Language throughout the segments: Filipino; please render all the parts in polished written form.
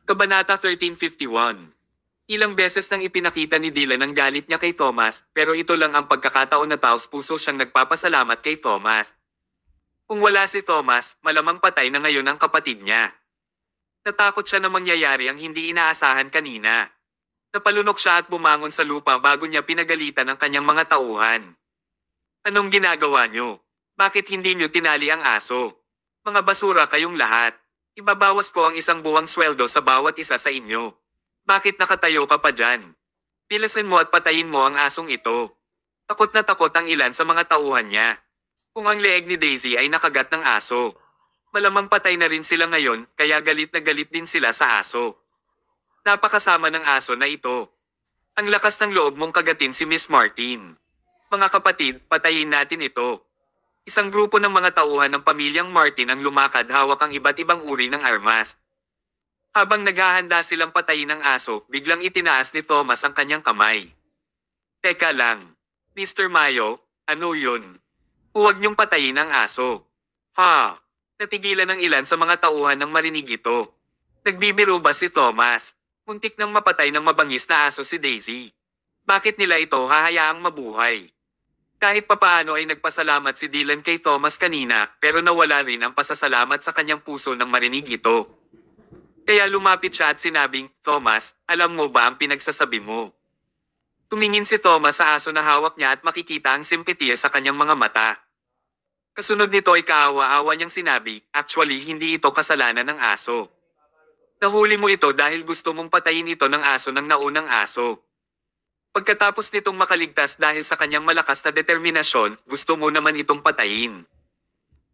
Kabanata 1351. Ilang beses nang ipinakita ni Dylan ang galit niya kay Thomas, pero ito lang ang pagkakataon na taos-puso siyang nagpapasalamat kay Thomas. Kung wala si Thomas, malamang patay na ngayon ang kapatid niya. Natakot siya na mangyayari ang hindi inaasahan kanina. Napalunok siya at bumangon sa lupa bago niya pinagalitan ang kanyang mga tauhan. Anong ginagawa niyo? Bakit hindi niyo tinali ang aso? Mga basura kayong lahat. Ibabawas ko ang isang buwang sweldo sa bawat isa sa inyo. Bakit nakatayo ka pa dyan? Pilasin mo at patayin mo ang asong ito. Takot na takot ang ilan sa mga tauhan niya. Kung ang leeg ni Daisy ay nakagat ng aso, malamang patay na rin sila ngayon, kaya galit na galit din sila sa aso. Napakasama ng aso na ito. Ang lakas ng loob mong kagatin si Miss Martin. Mga kapatid, patayin natin ito. Isang grupo ng mga tauhan ng pamilyang Martin ang lumakad hawak ang iba't ibang uri ng armas. Habang naghahanda silang patayin ng aso, biglang itinaas ni Thomas ang kanyang kamay. Teka lang. Mr. Mayo, ano yun? Huwag niyong patayin ang aso. Ha? Natigilan ng ilan sa mga tauhan nang marinig ito. Nagbibiro ba si Thomas? Muntik nang mapatay ng mabangis na aso si Daisy. Bakit nila ito hahayaang mabuhay? Kahit papaano ay nagpasalamat si Dylan kay Thomas kanina, pero nawala rin ang pasasalamat sa kanyang puso nang marinig ito. Kaya lumapit siya at sinabing, Thomas, alam mo ba ang pinagsasabi mo? Tumingin si Thomas sa aso na hawak niya at makikita ang simpatiya sa kanyang mga mata. Kasunod nito ay kaawa-awa niyang sinabi, actually hindi ito kasalanan ng aso. Nahuli mo ito dahil gusto mong patayin ito ng aso ng naunang aso. Pagkatapos nitong makaligtas dahil sa kanyang malakas na determinasyon, gusto mo naman itong patayin.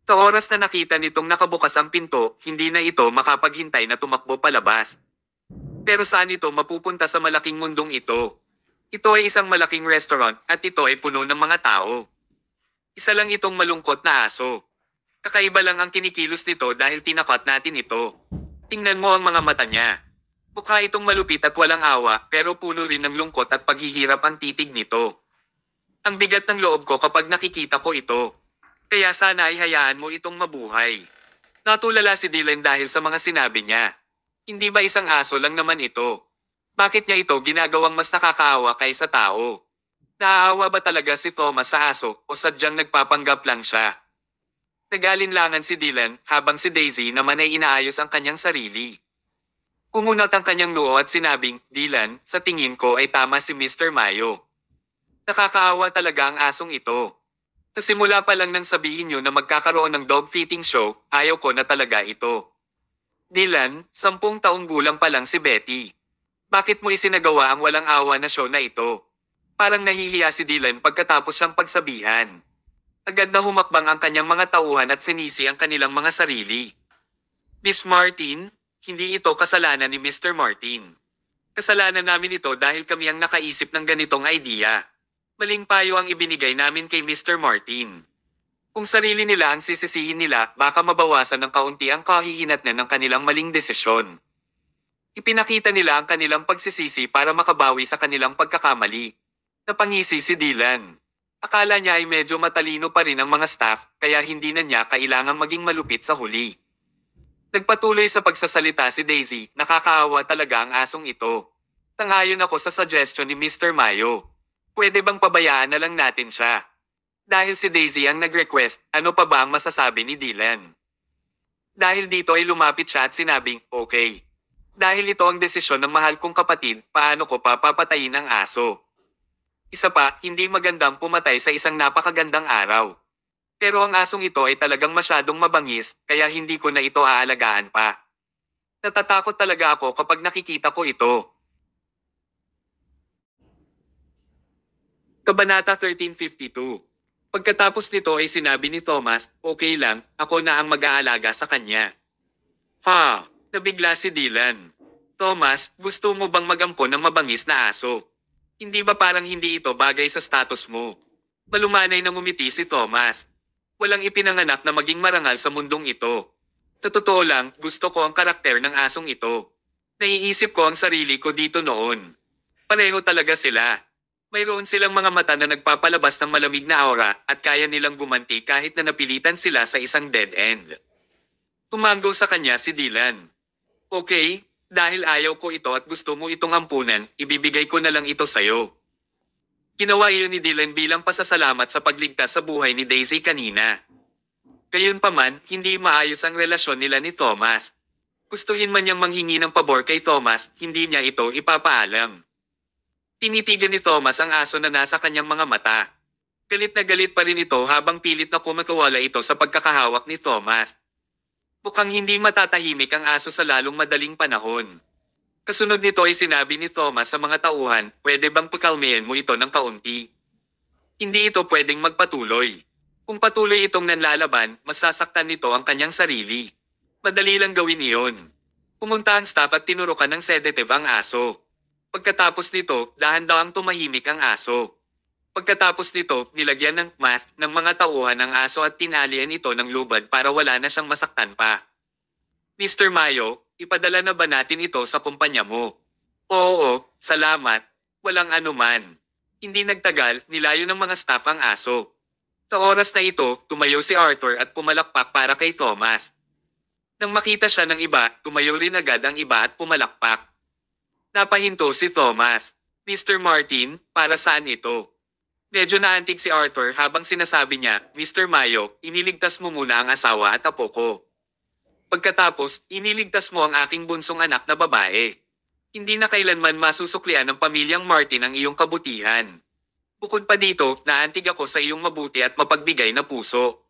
Sa oras na nakita nitong nakabukas ang pinto, hindi na ito makapaghintay na tumakbo palabas. Pero saan ito mapupunta sa malaking mundong ito? Ito ay isang malaking restaurant at ito ay puno ng mga tao. Isa lang itong malungkot na aso. Kakaiba lang ang kinikilos nito dahil tinakot natin ito. Tingnan mo ang mga mata niya. Mukha itong malupit at walang awa pero puno rin ng lungkot at paghihirap ang titig nito. Ang bigat ng loob ko kapag nakikita ko ito. Kaya sana ay hayaan mo itong mabuhay. Natulala si Dylan dahil sa mga sinabi niya. Hindi ba isang aso lang naman ito? Bakit niya ito ginagawang mas nakakaawa kaysa tao? Naaawa ba talaga si Thomas sa aso o sadyang nagpapanggap lang siya? Nag-alinlangan si Dylan habang si Daisy naman ay inaayos ang kanyang sarili. Kumunat ang kanyang noo at sinabing, Dylan, sa tingin ko ay tama si Mr. Mayo. Nakakaawa talaga ang asong ito. Sa simula pa lang nang sabihin niyo na magkakaroon ng dog fitting show, ayaw ko na talaga ito. Dylan, 10 taong gulang pa lang si Betty. Bakit mo isinagawa ang walang awa na show na ito? Parang nahihiya si Dylan pagkatapos siyang pagsabihan. Agad na humakbang ang kanyang mga tauhan at sinisi ang kanilang mga sarili. Miss Martin, hindi ito kasalanan ni Mr. Martin. Kasalanan namin ito dahil kami ang nakaisip ng ganitong idea. Maling payo ang ibinigay namin kay Mr. Martin. Kung sarili nila ang sisisihin nila, baka mabawasan ng kaunti ang kahihinatnan ng kanilang maling desisyon. Ipinakita nila ang kanilang pagsisisi para makabawi sa kanilang pagkakamali. Napangisi si Dylan. Akala niya ay medyo matalino pa rin ang mga staff, kaya hindi na niya kailangang maging malupit sa huli. Nagpatuloy sa pagsasalita si Daisy, nakakaawa talaga ang asong ito. Tangayon ako sa suggestion ni Mr. Mayo. Pwede bang pabayaan na lang natin siya? Dahil si Daisy ang nag-request, ano pa ba ang masasabi ni Dylan? Dahil dito ay lumapit siya at sinabing, okay. Dahil ito ang desisyon ng mahal kong kapatid, paano ko papapatayin ang aso? Isa pa, hindi magandang pumatay sa isang napakagandang araw. Pero ang asong ito ay talagang masyadong mabangis, kaya hindi ko na ito aalagaan pa. Natatakot talaga ako kapag nakikita ko ito. Kabanata 1352. Pagkatapos nito ay sinabi ni Thomas, okay lang, ako na ang mag-aalaga sa kanya. Ha, nabigla si Dylan. Thomas, gusto mo bang magampon ng mabangis na aso? Hindi ba parang hindi ito bagay sa status mo? Malumanay na ngumiti si Thomas. Walang ipinanganak na maging marangal sa mundong ito. Sa totoo lang, gusto ko ang karakter ng asong ito. Naiisip ko ang sarili ko dito noon. Pareho talaga sila. Mayroon silang mga mata na nagpapalabas ng malamig na aura at kaya nilang gumanti kahit na napilitan sila sa isang dead end. Tumanggo sa kanya si Dylan. Okay, Dahil ayaw ko ito at gusto mo itong ampunan, ibibigay ko na lang ito sa'yo. Ginawa iyon ni Dylan bilang pasasalamat sa pagligtas sa buhay ni Daisy kanina. Gayunpaman, hindi maayos ang relasyon nila ni Thomas. Gustuhin man niyang manghingi ng pabor kay Thomas, hindi niya ito ipapaalam. Tinitigan ni Thomas ang aso na nasa kanyang mga mata. Galit na galit pa rin ito habang pilit na kumakawala ito sa pagkakahawak ni Thomas. Mukhang hindi matatahimik ang aso sa lalong madaling panahon. Kasunod nito ay sinabi ni Thomas sa mga tauhan, pwede bang pakalmayan mo ito ng kaunti? Hindi ito pwedeng magpatuloy. Kung patuloy itong nanlalaban, masasaktan nito ang kanyang sarili. Madali lang gawin iyon. Pumunta ang staff at tinurukan ng sedative ang aso. Pagkatapos nito, dahan-dahang tumahimik ang aso. Pagkatapos nito, nilagyan ng mask ng mga tauhan ang aso at tinalian ito ng lubad para wala na siyang masaktan pa. Mr. Mayo, ipadala na ba natin ito sa kumpanya mo? Oo, salamat. Walang anuman. Hindi nagtagal, nilayo ng mga staff ang aso. Sa oras na ito, tumayo si Arthur at pumalakpak para kay Thomas. Nang makita siya ng iba, tumayo rin agad ang iba at pumalakpak. Napahinto si Thomas. Mr. Martin, para saan ito? Medyo naantig si Arthur habang sinasabi niya, Mr. Mayo, iniligtas mo muna ang asawa at apo ko. Pagkatapos, iniligtas mo ang aking bunsong anak na babae. Hindi na kailanman masusuklian ng pamilyang Martin ang iyong kabutihan. Bukod pa dito, naantig ako sa iyong mabuti at mapagbigay na puso.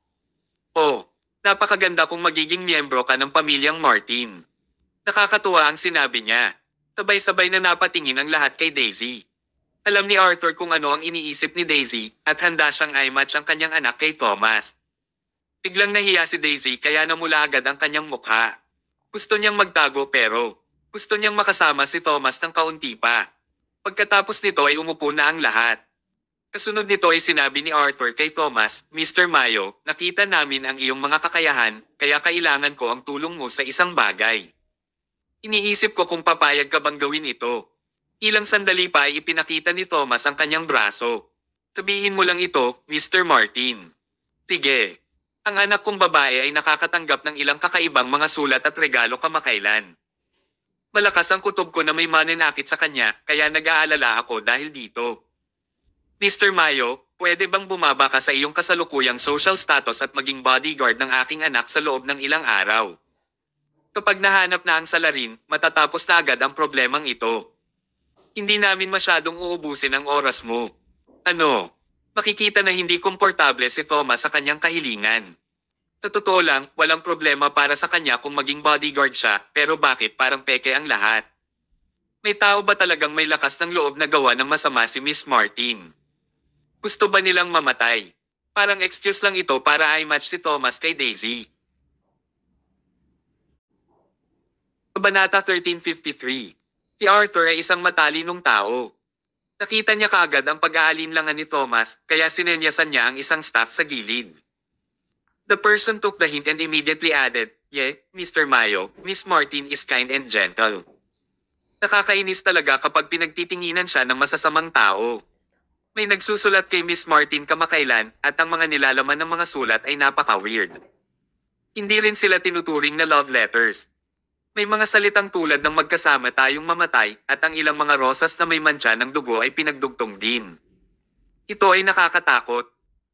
Oh, napakaganda kung magiging miyembro ka ng pamilyang Martin. Nakakatuwa ang sinabi niya. Sabay-sabay na napatingin ang lahat kay Daisy. Alam ni Arthur kung ano ang iniisip ni Daisy at handa siyang i-match ang kanyang anak kay Thomas. Biglang nahiya si Daisy kaya namula agad ang kanyang mukha. Gusto niyang magtago pero gusto niyang makasama si Thomas ng kaunti pa. Pagkatapos nito ay umupo na ang lahat. Kasunod nito ay sinabi ni Arthur kay Thomas, Mr. Mayo, nakita namin ang iyong mga kakayahan kaya kailangan ko ang tulong mo sa isang bagay. Iniisip ko kung papayag ka bang gawin ito. Ilang sandali pa ay ipinakita ni Thomas ang kanyang braso. Sabihin mo lang ito, Mr. Martin. Sige. Ang anak kong babae ay nakakatanggap ng ilang kakaibang mga sulat at regalo kamakailan. Malakas ang kutob ko na may mananakit sa kanya, kaya nag-aalala ako dahil dito. Mr. Mayo, pwede bang bumaba ka sa iyong kasalukuyang social status at maging bodyguard ng aking anak sa loob ng ilang araw? Kapag nahanap na ang salarin, matatapos na agad ang problemang ito. Hindi namin masyadong uubusin ang oras mo. Ano? Makikita na hindi komportable si Thomas sa kanyang kahilingan. Sa totoo lang, walang problema para sa kanya kung maging bodyguard siya, pero bakit parang peke ang lahat? May tao ba talagang may lakas ng loob na gawa ng masama si Miss Martin? Gusto ba nilang mamatay? Parang excuse lang ito para i-match si Thomas kay Daisy. Kabanata 1353. Si Arthur ay isang matalinong tao. Nakita niya kaagad ang pag-aalinlangan ni Thomas, kaya sinenyasan niya ang isang staff sa gilid. The person took the hint and immediately added, Yeah, Mr. Mayo, Miss Martin is kind and gentle. Nakakainis talaga kapag pinagtitinginan siya ng masasamang tao. May nagsusulat kay Miss Martin kamakailan at ang mga nilalaman ng mga sulat ay napaka-weird. Hindi rin sila tinuturing na love letters. May mga salitang tulad ng magkasama tayong mamatay at ang ilang mga rosas na may mantsa ng dugo ay pinagdugtong din. Ito ay nakakatakot.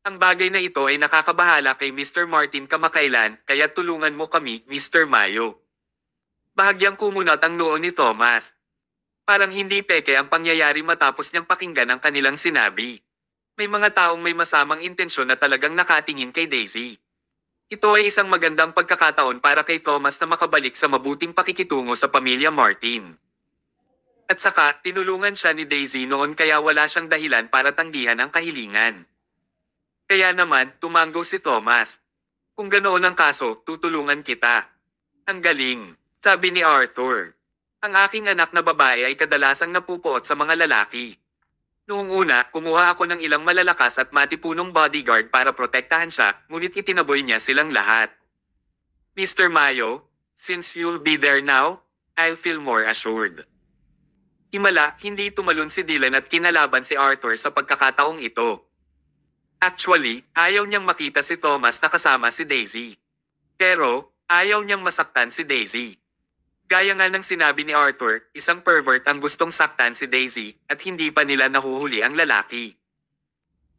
Ang bagay na ito ay nakakabahala kay Mr. Martin kamakailan kaya tulungan mo kami, Mr. Mayo. Bahagyang kumunat ang noo ni Thomas. Parang hindi peke ang pangyayari matapos niyang pakinggan ang kanilang sinabi. May mga taong may masamang intensyon na talagang nakatingin kay Daisy. Ito ay isang magandang pagkakataon para kay Thomas na makabalik sa mabuting pakikitungo sa pamilya Martin. At saka, tinulungan siya ni Daisy noon kaya wala siyang dahilan para tanggihan ang kahilingan. Kaya naman, tumanggo si Thomas. Kung ganoon ang kaso, tutulungan kita. Ang galing, sabi ni Arthur. Ang aking anak na babae ay kadalasang napupuot sa mga lalaki. Noong una, kumuha ako ng ilang malalakas at matipunong bodyguard para protektahan siya, ngunit itinaboy niya silang lahat. Mr. Mayo, since you'll be there now, I'll feel more assured. Himala, hindi tumalon si Dylan at kinalaban si Arthur sa pagkakataong ito. Actually, ayaw niyang makita si Thomas na kasama si Daisy. Pero, ayaw niyang masaktan si Daisy. Gaya nga ng sinabi ni Arthur, isang pervert ang gustong saktan si Daisy at hindi pa nila nahuhuli ang lalaki.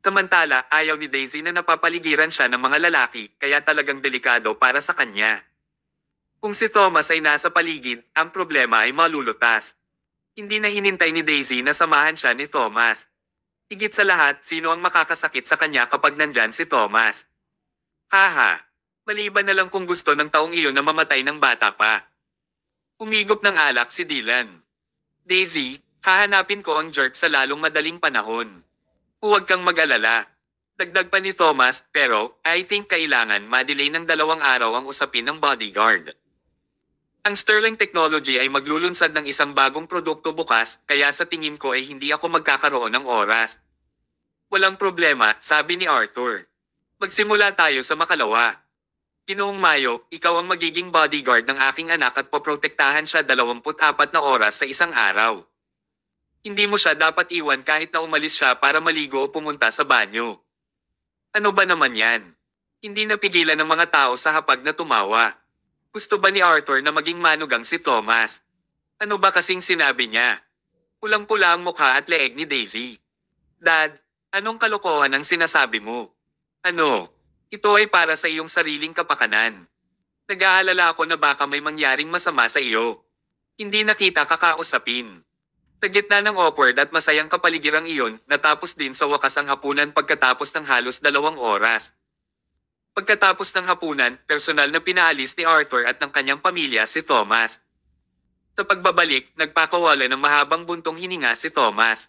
Samantala, ayaw ni Daisy na napapaligiran siya ng mga lalaki kaya talagang delikado para sa kanya. Kung si Thomas ay nasa paligid, ang problema ay malulutas. Hindi na hinintay ni Daisy na samahan siya ni Thomas. Higit sa lahat, sino ang makakasakit sa kanya kapag nandyan si Thomas? Haha, maliban na lang kung gusto ng taong iyon na mamatay ng bata pa. Umigop ng alak si Dylan. Daisy, hahanapin ko ang jerk sa lalong madaling panahon. Huwag kang mag-alala. Dagdag pa ni Thomas, pero I think kailangan ma-delay ng 2 araw ang usapin ng bodyguard. Ang Sterling Technology ay maglulunsad ng isang bagong produkto bukas, kaya sa tingin ko ay hindi ako magkakaroon ng oras. Walang problema, sabi ni Arthur. Magsimula tayo sa makalawa. Ginoong Mayo, ikaw ang magiging bodyguard ng aking anak at poprotektahan siya 24 na oras sa isang araw. Hindi mo siya dapat iwan kahit na umalis siya para maligo o pumunta sa banyo. Ano ba naman yan? Hindi napigilan ng mga tao sa hapag na tumawa. Gusto ba ni Arthur na maging manugang si Thomas? Ano ba kasing sinabi niya? Pulang-pula ang mukha at leeg ni Daisy. Dad, anong kalokohan ang sinasabi mo? Ano? Ito ay para sa iyong sariling kapakanan. Nag-aalala ako na baka may mangyaring masama sa iyo. Hindi na kita kakausapin. Sa gitna ng awkward at masayang kapaligirang iyon, natapos din sa wakas ang hapunan pagkatapos ng halos 2 oras. Pagkatapos ng hapunan, personal na pinaalis ni Arthur at ng kanyang pamilya si Thomas. Sa pagbabalik, nagpakawala ng mahabang buntong hininga si Thomas.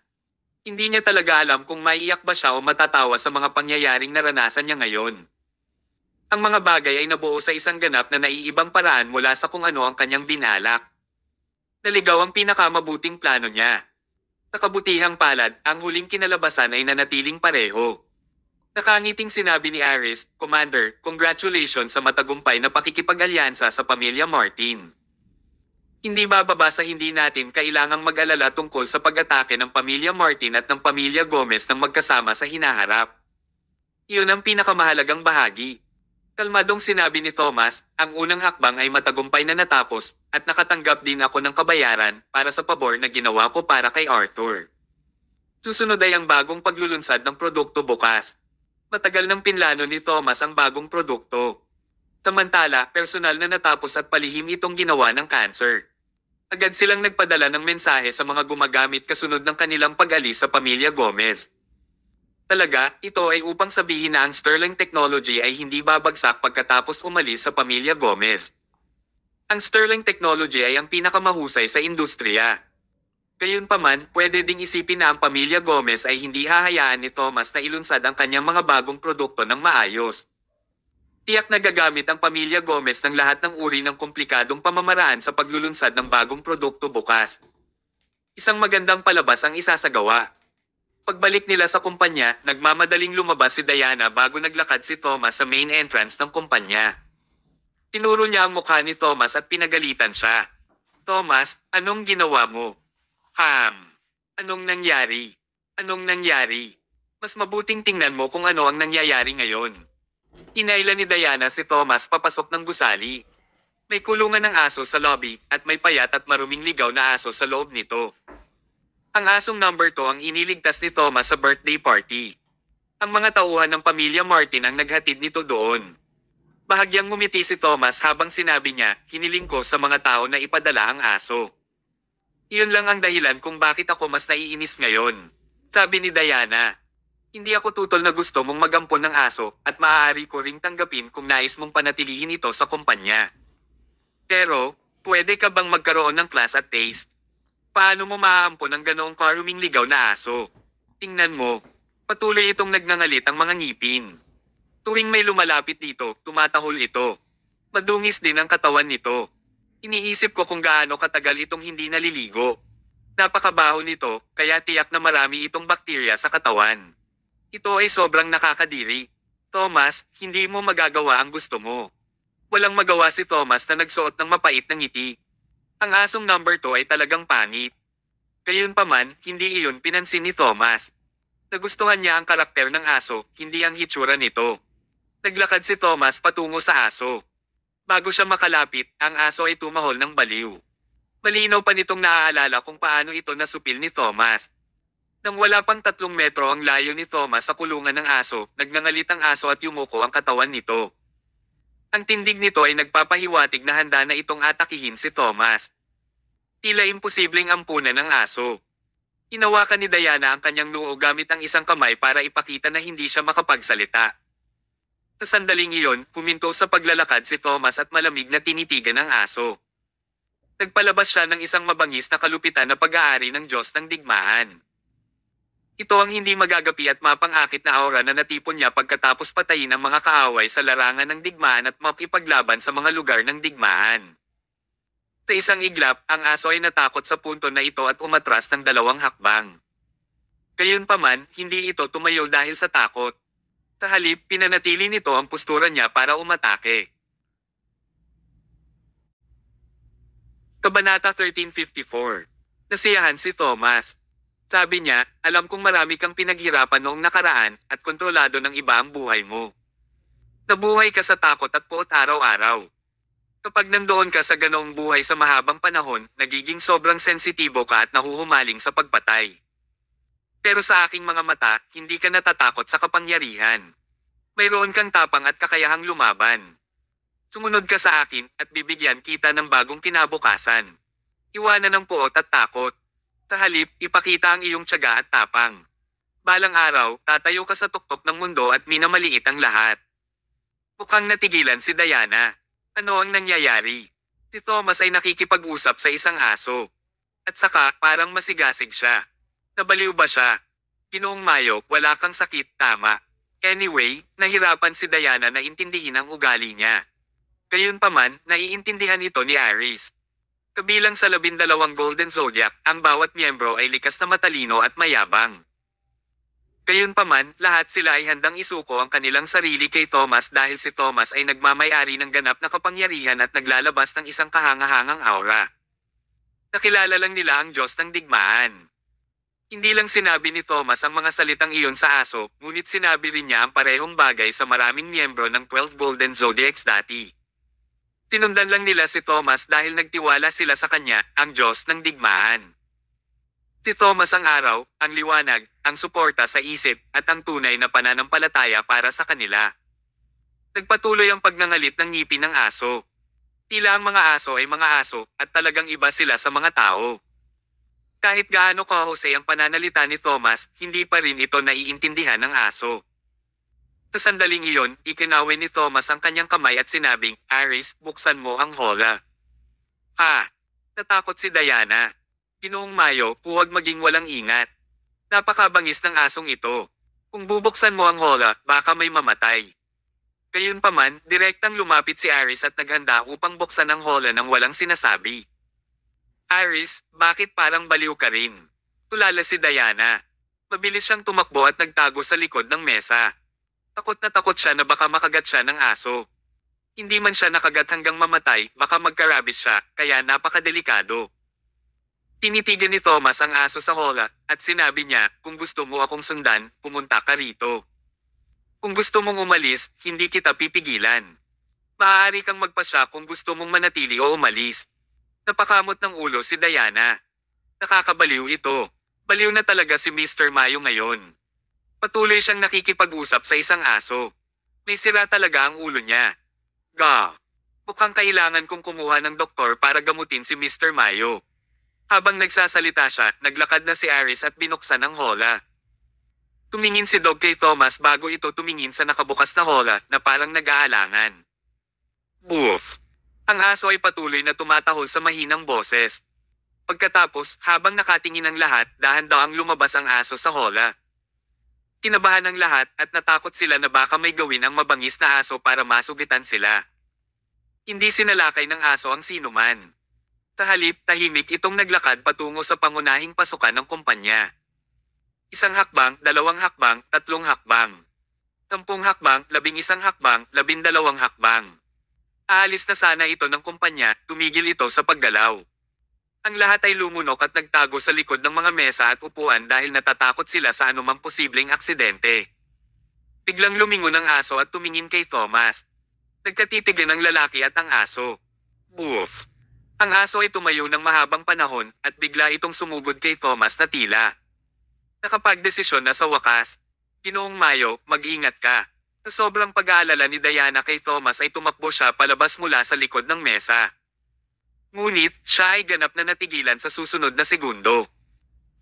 Hindi niya talaga alam kung maiiyak ba siya o matatawa sa mga pangyayaring naranasan niya ngayon. Ang mga bagay ay nabuo sa isang ganap na naiibang paraan mula sa kung ano ang kanyang binalak. Naligaw ang pinakamabuting plano niya. Sa kabutihang palad, ang huling kinalabasan ay nanatiling pareho. Nakangiting sinabi ni Aris, Commander, congratulations sa matagumpay na pakikipag-alyansa sa pamilya Martin. Hindi bababa sa hindi natin kailangang mag-alala tungkol sa pag-atake ng pamilya Martin at ng pamilya Gomez ng magkasama sa hinaharap. Iyon ang pinakamahalagang bahagi. Kalmadong sinabi ni Thomas, ang unang hakbang ay matagumpay na natapos at nakatanggap din ako ng kabayaran para sa pabor na ginawa ko para kay Arthur. Susunod ay ang bagong paglulunsad ng produkto bukas. Matagal nang pinlano ni Thomas ang bagong produkto. Samantala, personal na natapos at palihim itong ginawa ng cancer. Agad silang nagpadala ng mensahe sa mga gumagamit kasunod ng kanilang pag-alis sa pamilya Gomez. Talaga, ito ay upang sabihin na ang Sterling Technology ay hindi babagsak pagkatapos umalis sa pamilya Gomez. Ang Sterling Technology ay ang pinakamahusay sa industriya. Gayunpaman, pwede ding isipin na ang pamilya Gomez ay hindi hahayaan ni Thomas na ilunsad ang kanyang mga bagong produkto ng maayos. Tiyak na gagamit ang pamilya Gomez ng lahat ng uri ng komplikadong pamamaraan sa paglulunsad ng bagong produkto bukas. Isang magandang palabas ang isasagawa. Pagbalik nila sa kumpanya, nagmamadaling lumabas si Diana bago naglakad si Thomas sa main entrance ng kumpanya. Tinuro niya ang mukha ni Thomas at pinagalitan siya. Thomas, anong ginawa mo? Anong nangyari? Anong nangyari? Mas mabuting tingnan mo kung ano ang nangyayari ngayon. Inayla ni Diana si Thomas papasok ng gusali. May kulungan ng aso sa lobby at may payat at maruming ligaw na aso sa loob nito. Ang asong number 2 ang iniligtas ni Thomas sa birthday party. Ang mga tauhan ng pamilya Martin ang naghatid nito doon. Bahagyang ngumiti si Thomas habang sinabi niya, hiniling ko sa mga tao na ipadala ang aso. Iyon lang ang dahilan kung bakit ako mas naiinis ngayon. Sabi ni Diana. Hindi ako tutol na gusto mong magampon ng aso at maaari ko ring tanggapin kung nais mong panatilihin ito sa kumpanya. Pero, pwede ka bang magkaroon ng class at taste? Paano mo maaampon ang ganoong karuming ligaw na aso? Tingnan mo, patuloy itong nagngangalit ang mga ngipin. Tuwing may lumalapit dito, tumatahol ito. Madungis din ang katawan nito. Iniisip ko kung gaano katagal itong hindi naliligo. Napakabaho nito, kaya tiyak na marami itong bakterya sa katawan. Ito ay sobrang nakakadiri. Thomas, hindi mo magagawa ang gusto mo. Walang magawa si Thomas na nagsuot ng mapait na ngiti. Ang asong number 2 ay talagang pangit. Gayunpaman, hindi iyon pinansin ni Thomas. Nagustuhan niya ang karakter ng aso, hindi ang hitsura nito. Naglakad si Thomas patungo sa aso. Bago siya makalapit, ang aso ay tumahol ng baliw. Malinaw pa nitong naaalala kung paano ito nasupil ni Thomas. Nang wala pang 3 metro ang layo ni Thomas sa kulungan ng aso, nagngangalit ang aso at yumuko ang katawan nito. Ang tindig nito ay nagpapahiwatig na handa na itong atakihin si Thomas. Tila imposibleng ampunan ng aso. Hinawakan ni Diana ang kanyang noo gamit ang isang kamay para ipakita na hindi siya makapagsalita. Sa sandaling iyon, puminto sa paglalakad si Thomas at malamig na tinitigan ng aso. Nagpalabas siya ng isang mabangis na kalupitan na pag-aari ng Diyos ng digmaan. Ito ang hindi magagapi at mapangakit na aura na natipon niya pagkatapos patayin ang mga kaaway sa larangan ng digmaan at makipaglaban sa mga lugar ng digmaan. Sa isang iglap, ang aso ay natakot sa punto na ito at umatras ng 2 hakbang. Gayunpaman, hindi ito tumayo dahil sa takot. Sa halip, pinanatili nito ang postura niya para umatake. Kabanata 1354. Nasiyahan si Thomas. Sabi niya, alam kong marami kang pinaghirapan noong nakaraan at kontrolado ng iba ang buhay mo. Nabuhay ka sa takot at puot araw-araw. Kapag nandoon ka sa ganoong buhay sa mahabang panahon, nagiging sobrang sensitibo ka at nahuhumaling sa pagpatay. Pero sa aking mga mata, hindi ka natatakot sa kapangyarihan. Mayroon kang tapang at kakayahang lumaban. Sumunod ka sa akin at bibigyan kita ng bagong kinabukasan. Iwanan ng puot at takot. Sa halip, ipakita ang iyong tiyaga at tapang. Balang araw, tatayo ka sa tuktok ng mundo at minamaliit ang lahat. Mukhang natigilan si Diana. Ano ang nangyayari? Si Thomas ay nakikipag-usap sa isang aso. At saka, parang masigasig siya. Nabaliw ba siya? Ginoong Mayo, wala kang sakit, tama. Anyway, nahirapan si Diana na intindihin ang ugali niya. Gayunpaman, naiintindihan ito ni Aries. Kabilang sa 12 Golden Zodiac, ang bawat miyembro ay likas na matalino at mayabang. Gayunpaman, lahat sila ay handang isuko ang kanilang sarili kay Thomas dahil si Thomas ay nagmamay-ari ng ganap na kapangyarihan at naglalabas ng isang kahangahangang aura. Nakilala lang nila ang Diyos ng digmaan. Hindi lang sinabi ni Thomas ang mga salitang iyon sa aso, ngunit sinabi rin niya ang parehong bagay sa maraming miyembro ng 12 Golden Zodiacs dati. Tinundan lang nila si Thomas dahil nagtiwala sila sa kanya, ang Diyos ng digmaan. Si Thomas ang araw, ang liwanag, ang suporta sa isip, at ang tunay na pananampalataya para sa kanila. Nagpatuloy ang pagngangalit ng ngipin ng aso. Tila ang mga aso ay mga aso, at talagang iba sila sa mga tao. Kahit gaano kahusay ang pananalita ni Thomas, hindi pa rin ito naiintindihan ng aso. Sa sandaling iyon, ikinawin ni Thomas ang kanyang kamay at sinabing, Aries, buksan mo ang hola. Ha! Natakot si Diana. Ginoong Mayo, huwag maging walang ingat. Napakabangis ng asong ito. Kung bubuksan mo ang hola, baka may mamatay. Gayunpaman, direktang lumapit si Aries at naghanda upang buksan ang hola nang walang sinasabi. Aries, bakit parang baliw ka rin? Tulala si Diana. Mabilis siyang tumakbo at nagtago sa likod ng mesa. Takot na takot siya na baka makagat siya ng aso. Hindi man siya nakagat hanggang mamatay, baka magkarabis siya, kaya napakadelikado. Tinitigan ni Thomas ang aso sa hola, at sinabi niya, kung gusto mo akong sundan, pumunta ka rito. Kung gusto mong umalis, hindi kita pipigilan. Maaari kang magpasya kung gusto mong manatili o umalis. Napakamot ng ulo si Diana. Nakakabaliw ito. Baliw na talaga si Mr. Mayo ngayon. Patuloy siyang nakikipag-usap sa isang aso. May sira talaga ang ulo niya. Mukhang kailangan kong kumuha ng doktor para gamutin si Mr. Mayo. Habang nagsasalita siya, naglakad na si Aries at binuksan ang hola. Tumingin si Dog kay Thomas bago ito tumingin sa nakabukas na hola na parang nag-aalangan. Boof! Ang aso ay patuloy na tumatahol sa mahinang boses. Pagkatapos, habang nakatingin ang lahat, dahan-dahang lumabas ang aso sa hola. Kinabahan ng lahat at natakot sila na baka may gawin ang mabangis na aso para masugitan sila. Hindi sinalakay ng aso ang sinuman. Sa halip, tahimik itong naglakad patungo sa pangunahing pasukan ng kumpanya. 1 hakbang, 2 hakbang, 3 hakbang. 10 hakbang, 11 hakbang, 12 hakbang. Aalis na sana ito ng kumpanya, tumigil ito sa paggalaw. Ang lahat ay lumunok at nagtago sa likod ng mga mesa at upuan dahil natatakot sila sa anumang posibleng aksidente. Biglang lumingon ang aso at tumingin kay Thomas. Nagkatitigan ang lalaki at ang aso. Woof! Ang aso ay tumayo ng mahabang panahon at bigla itong sumugod kay Thomas na tila nakapagdesisyon na sa wakas. Ginoong Mayo, mag-ingat ka. Sa sobrang pag-aalala ni Diana kay Thomas ay tumakbo siya palabas mula sa likod ng mesa. Ngunit, siya ay ganap na natigilan sa susunod na segundo.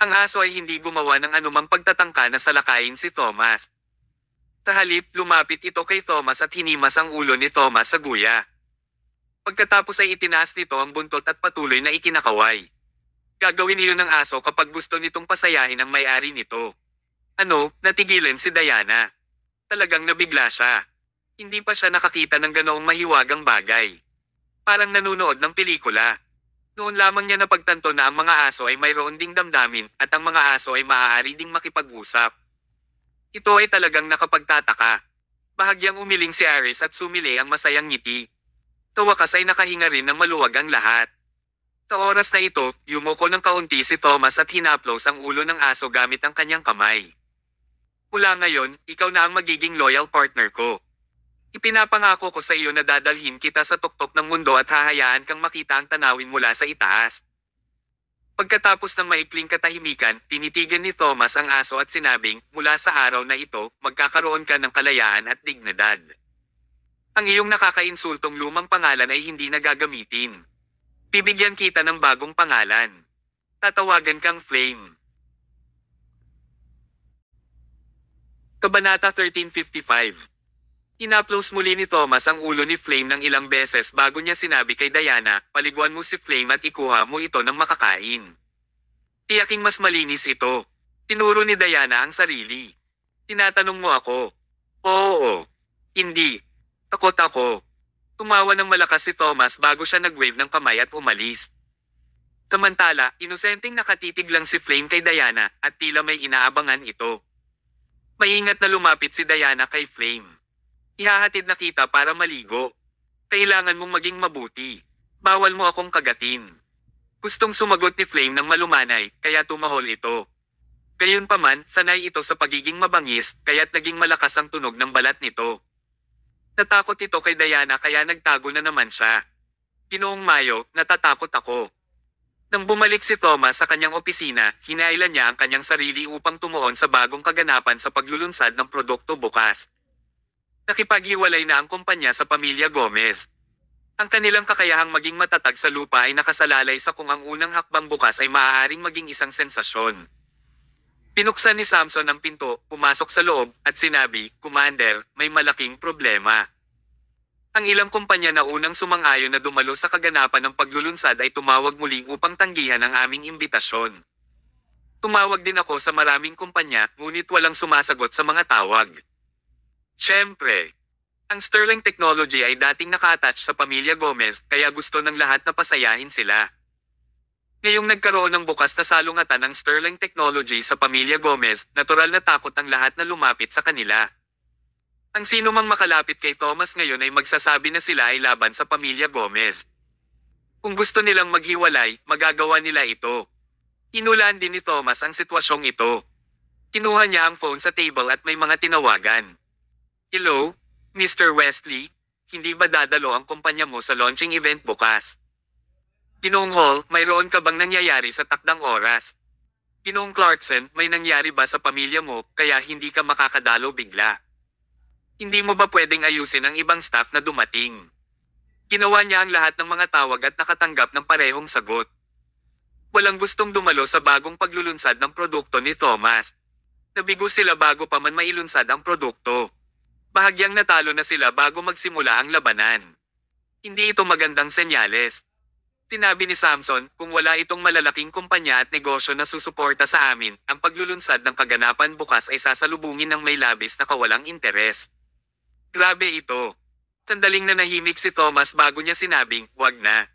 Ang aso ay hindi gumawa ng anumang pagtatangka na salakayin si Thomas. Sa halip, lumapit ito kay Thomas at hinimas ang ulo ni Thomas sa guya. Pagkatapos ay itinaas nito ang buntot at patuloy na ikinakaway. Gagawin niyo ng aso kapag gusto nitong pasayahin ang may-ari nito. Natigilan si Diana. Talagang nabigla siya. Hindi pa siya nakakita ng ganoong mahiwagang bagay. Parang nanunood ng pelikula. Noon lamang niya napagtanto na ang mga aso ay mayroon ding damdamin at ang mga aso ay maaari ding makipag-usap. Ito ay talagang nakapagtataka. Bahagyang umiling si Aris at sumili ang masayang ngiti. Sa wakas ay nakahinga rin ng maluwag ang lahat. Sa oras na ito, yumuko ng kaunti si Thomas at hinaplos ang ulo ng aso gamit ang kanyang kamay. Mula ngayon, ikaw na ang magiging loyal partner ko. Ipinapangako ko sa iyo na dadalhin kita sa tuktok ng mundo at hahayaan kang makita ang tanawin mula sa itaas. Pagkatapos ng maikling katahimikan, tinitigan ni Thomas ang aso at sinabing, mula sa araw na ito, magkakaroon ka ng kalayaan at dignidad. Ang iyong nakakainsultong lumang pangalan ay hindi na gagamitin. Bibigyan kita ng bagong pangalan. Tatawagan kang Flame. Kabanata 1355. Inaplos muli ni Thomas ang ulo ni Flame ng ilang beses bago niya sinabi kay Diana, paliguan mo si Flame at ikuha mo ito ng makakain. Tiyaking mas malinis ito. Tinuro ni Diana ang sarili. Tinatanong mo ako. Oo. Hindi. Takot ako. Tumawa ng malakas si Thomas bago siya nag-wave ng kamay at umalis. Samantala, inosenteng nakatitig lang si Flame kay Diana at tila may inaabangan ito. Maingat na lumapit si Diana kay Flame. Ihahatid na kita para maligo. Kailangan mong maging mabuti. Bawal mo akong kagatin. Gustong sumagot ni Flame ng malumanay, kaya tumahol ito. Gayunpaman, sanay ito sa pagiging mabangis, kaya't naging malakas ang tunog ng balat nito. Natakot ito kay Diana kaya nagtago na naman siya. Ginoong Mayo, natatakot ako. Nang bumalik si Thomas sa kanyang opisina, hinailan niya ang kanyang sarili upang tumuon sa bagong kaganapan sa paglulunsad ng produkto bukas. Nakipaghiwalay na ang kumpanya sa pamilya Gomez. Ang kanilang kakayahang maging matatag sa lupa ay nakasalalay sa kung ang unang hakbang bukas ay maaaring maging isang sensasyon. Pinuksan ni Samson ang pinto, pumasok sa loob, at sinabi, Commander, may malaking problema. Ang ilang kumpanya na unang sumang-ayon na dumalo sa kaganapan ng paglulunsad ay tumawag muli upang tanggihan ang aming imbitasyon. Tumawag din ako sa maraming kumpanya, ngunit walang sumasagot sa mga tawag. Siyempre, ang Sterling Technology ay dating naka-attach sa pamilya Gomez, kaya gusto ng lahat na pasayahin sila. Ngayong nagkaroon ng bukas na salungatan ng Sterling Technology sa pamilya Gomez, natural na takot ang lahat na lumapit sa kanila. Ang sino mang makalapit kay Thomas ngayon ay magsasabi na sila ay laban sa pamilya Gomez. Kung gusto nilang maghiwalay, magagawa nila ito. Inulaan din ni Thomas ang sitwasyong ito. Kinuha niya ang phone sa table at may mga tinawagan. Hello, Mr. Wesley, hindi ba dadalo ang kumpanya mo sa launching event bukas? Ginoong Hall, mayroon ka bang nangyayari sa takdang oras? Ginoong Clarkson, may nangyari ba sa pamilya mo kaya hindi ka makakadalo bigla? Hindi mo ba pwedeng ayusin ang ibang staff na dumating? Ginawa niya ang lahat ng mga tawag at nakatanggap ng parehong sagot. Walang gustong dumalo sa bagong paglulunsad ng produkto ni Thomas. Nabigo sila bago pa man mailunsad ang produkto. Bahagyang natalo na sila bago magsimula ang labanan. Hindi ito magandang senyales. Sinabi ni Samson, kung wala itong malalaking kumpanya at negosyo na susuporta sa amin, ang paglulunsad ng kaganapan bukas ay sasalubungin ng may labis na kawalang interes. Grabe ito. Sandaling nanahimik si Thomas bago niya sinabing, wag na.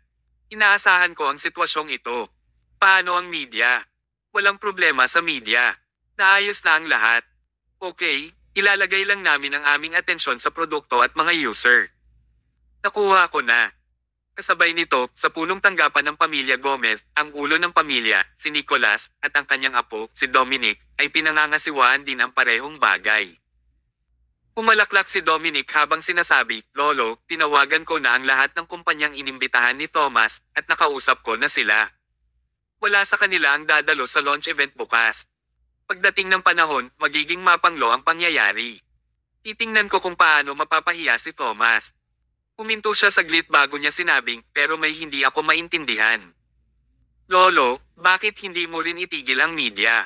Inaasahan ko ang sitwasyong ito. Paano ang media? Walang problema sa media. Naayos na ang lahat. Okay, ilalagay lang namin ang aming atensyon sa produkto at mga user. Nakuha ko na. Kasabay nito, sa punong tanggapan ng pamilya Gomez, ang ulo ng pamilya, si Nicolas, at ang kanyang apo, si Dominic, ay pinangangasiwaan din ang parehong bagay. Pumalaklak si Dominic habang sinasabi, Lolo, tinawagan ko na ang lahat ng kumpanyang inimbitahan ni Thomas at nakausap ko na sila. Wala sa kanila ang dadalo sa launch event bukas. Pagdating ng panahon, magiging mapanglo ang pangyayari. Titingnan ko kung paano mapapahiya si Thomas. Huminto siya saglit bago niya sinabing, pero may hindi ako maintindihan. Lolo, bakit hindi mo rin itigil ang media?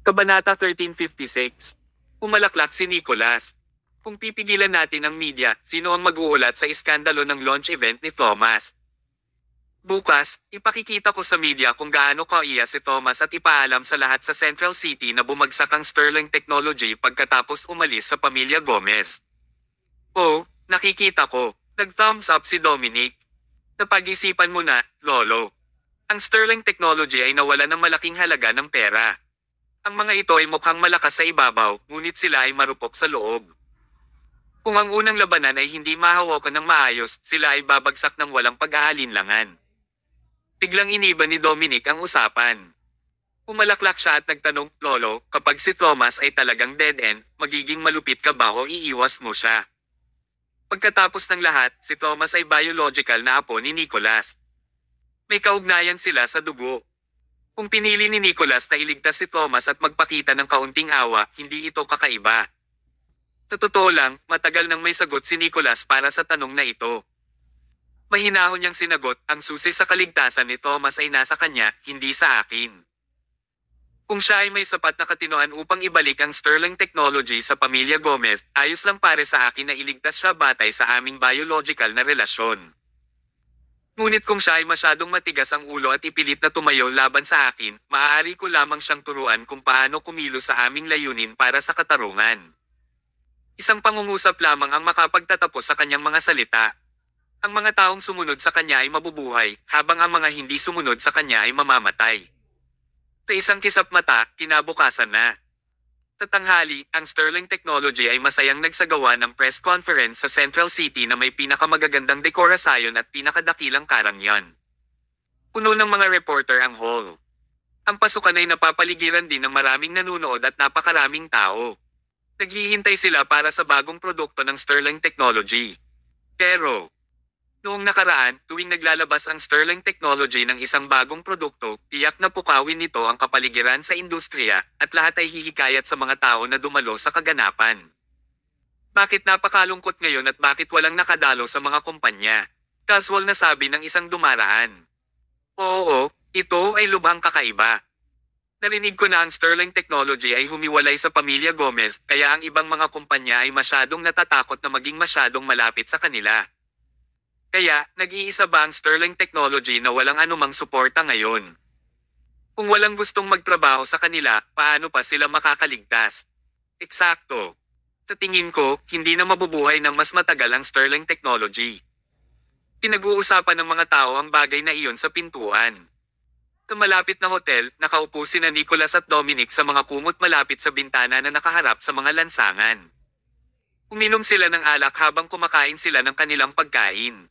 Kabanata 1356. Pumalaklak si Nicholas. Kung pipigilan natin ang media, sino ang mag-uulat sa iskandalo ng launch event ni Thomas? Bukas, ipakikita ko sa media kung gaano kaiya si Thomas at ipaalam sa lahat sa Central City na bumagsak ang Sterling Technology pagkatapos umalis sa pamilya Gomez. Oh, nakikita ko. Nag-thumbs up si Dominic. Napag-isipan mo na, Lolo. Ang Sterling Technology ay nawala ng malaking halaga ng pera. Ang mga ito ay mukhang malakas sa ibabaw, ngunit sila ay marupok sa loob. Kung ang unang labanan ay hindi mahawakan ng maayos, sila ay babagsak ng walang pag-aalinlangan. Biglang iniba ni Dominic ang usapan. Umalaklak siya at nagtanong, Lolo, kapag si Thomas ay talagang dead end, magiging malupit ka ba o iiwas mo siya? Pagkatapos ng lahat, si Thomas ay biological na apo ni Nicholas. May kaugnayan sila sa dugo. Kung pinili ni Nicholas na iligtas si Thomas at magpakita ng kaunting awa, hindi ito kakaiba. Sa totoo lang, matagal nang may sagot si Nicholas para sa tanong na ito. Mahinahon niyang sinagot, ang susi sa kaligtasan ni Thomas ay nasa kanya, hindi sa akin. Kung siya ay may sapat na katinoan upang ibalik ang Sterling Technology sa pamilya Gomez, ayos lang pare sa akin na iligtas siya batay sa aming biological na relasyon. Ngunit kung siya ay masyadong matigas ang ulo at ipilit na tumayo laban sa akin, maaari ko lamang siyang turuan kung paano kumilos sa aming layunin para sa katarungan. Isang pangungusap lamang ang makapagtatapos sa kanyang mga salita. Ang mga taong sumunod sa kanya ay mabubuhay, habang ang mga hindi sumunod sa kanya ay mamamatay. Sa isang kisap mata, kinabukasan na. Sa tanghali, ang Sterling Technology ay masayang nagsagawa ng press conference sa Central City na may pinakamagagandang dekorasyon at pinakadakilang karangyan. Puno ng mga reporter ang hall. Ang pasukan ay napapaligiran din ng maraming nanunood at napakaraming tao. Naghihintay sila para sa bagong produkto ng Sterling Technology. Pero, noong nakaraan, tuwing naglalabas ang Sterling Technology ng isang bagong produkto, tiyak na pukawin nito ang kapaligiran sa industriya, at lahat ay hihikayat sa mga tao na dumalo sa kaganapan. Bakit napakalungkot ngayon at bakit walang nakadalo sa mga kumpanya? Casual na sabi ng isang dumaraan. Oo, ito ay lubhang kakaiba. Narinig ko na ang Sterling Technology ay humiwalay sa pamilya Gomez, kaya ang ibang mga kumpanya ay masyadong natatakot na maging masyadong malapit sa kanila. Kaya, nag-iisa ba ang Sterling Technology na walang anumang suporta ngayon? Kung walang gustong magtrabaho sa kanila, paano pa sila makakaligtas? Eksakto. Sa tingin ko, hindi na mabubuhay ng mas matagal ang Sterling Technology. Pinag-uusapan ng mga tao ang bagay na iyon sa pintuan. Sa malapit na hotel, nakaupo sina Nicholas at Dominic sa mga kumot malapit sa bintana na nakaharap sa mga lansangan. Uminom sila ng alak habang kumakain sila ng kanilang pagkain.